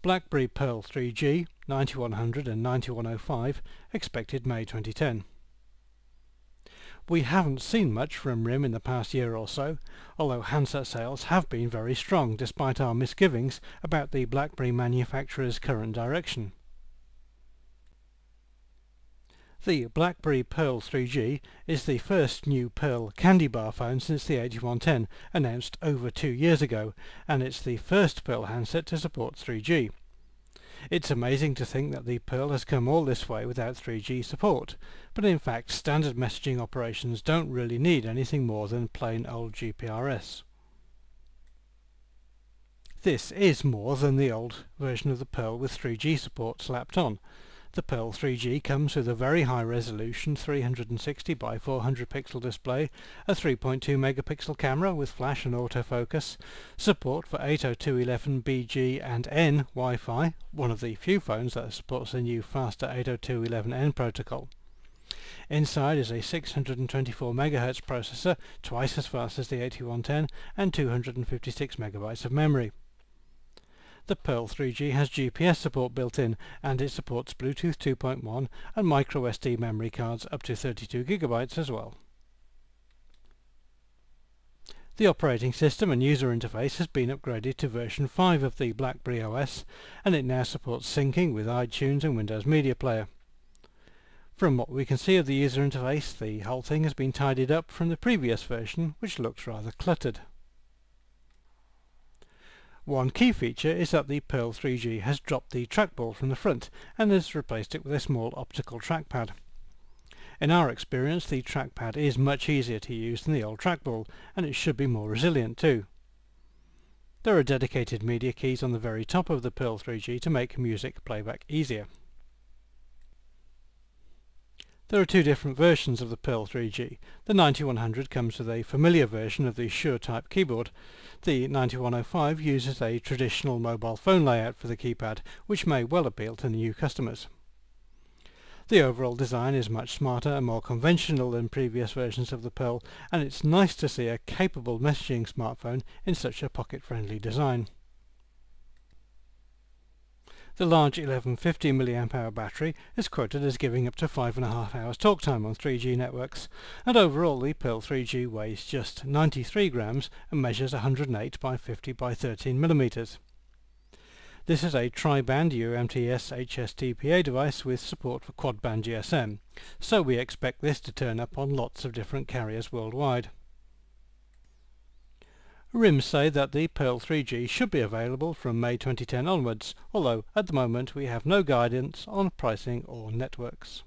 BlackBerry Pearl 3G 9100 and 9105 expected May 2010. We haven't seen much from RIM in the past year or so, although handset sales have been very strong despite our misgivings about the BlackBerry manufacturer's current direction. The BlackBerry Pearl 3G is the first new Pearl candy bar phone since the 8110, announced over 2 years ago, and it's the first Pearl handset to support 3G. It's amazing to think that the Pearl has come all this way without 3G support, but in fact standard messaging operations don't really need anything more than plain old GPRS. This is more than the old version of the Pearl with 3G support slapped on. The Pearl 3G comes with a very high resolution 360 by 400 pixel display, a 3.2 megapixel camera with flash and autofocus, support for 802.11bg and N Wi-Fi, one of the few phones that supports the new faster 802.11n protocol. Inside is a 624 MHz processor, twice as fast as the 8110, and 256 MB of memory. The Pearl 3G has GPS support built in, and it supports Bluetooth 2.1 and microSD memory cards up to 32 GB as well. The operating system and user interface has been upgraded to version 5 of the BlackBerry OS, and it now supports syncing with iTunes and Windows Media Player. From what we can see of the user interface, the whole thing has been tidied up from the previous version, which looks rather cluttered. One key feature is that the Pearl 3G has dropped the trackball from the front and has replaced it with a small optical trackpad. In our experience, the trackpad is much easier to use than the old trackball, and it should be more resilient too. There are dedicated media keys on the very top of the Pearl 3G to make music playback easier. There are two different versions of the Pearl 3G. The 9100 comes with a familiar version of the Shure type keyboard. The 9105 uses a traditional mobile phone layout for the keypad, which may well appeal to new customers. The overall design is much smarter and more conventional than previous versions of the Pearl, and it's nice to see a capable messaging smartphone in such a pocket-friendly design. The large 1150 mAh battery is quoted as giving up to 5.5 hours talk time on 3G networks, and overall the Pearl 3G weighs just 93 grams and measures 108 by 50 by 13 millimeters. This is a tri-band UMTS HSTPA device with support for quad-band GSM, so we expect this to turn up on lots of different carriers worldwide. RIM say that the Pearl 3G should be available from May 2010 onwards, although at the moment we have no guidance on pricing or networks.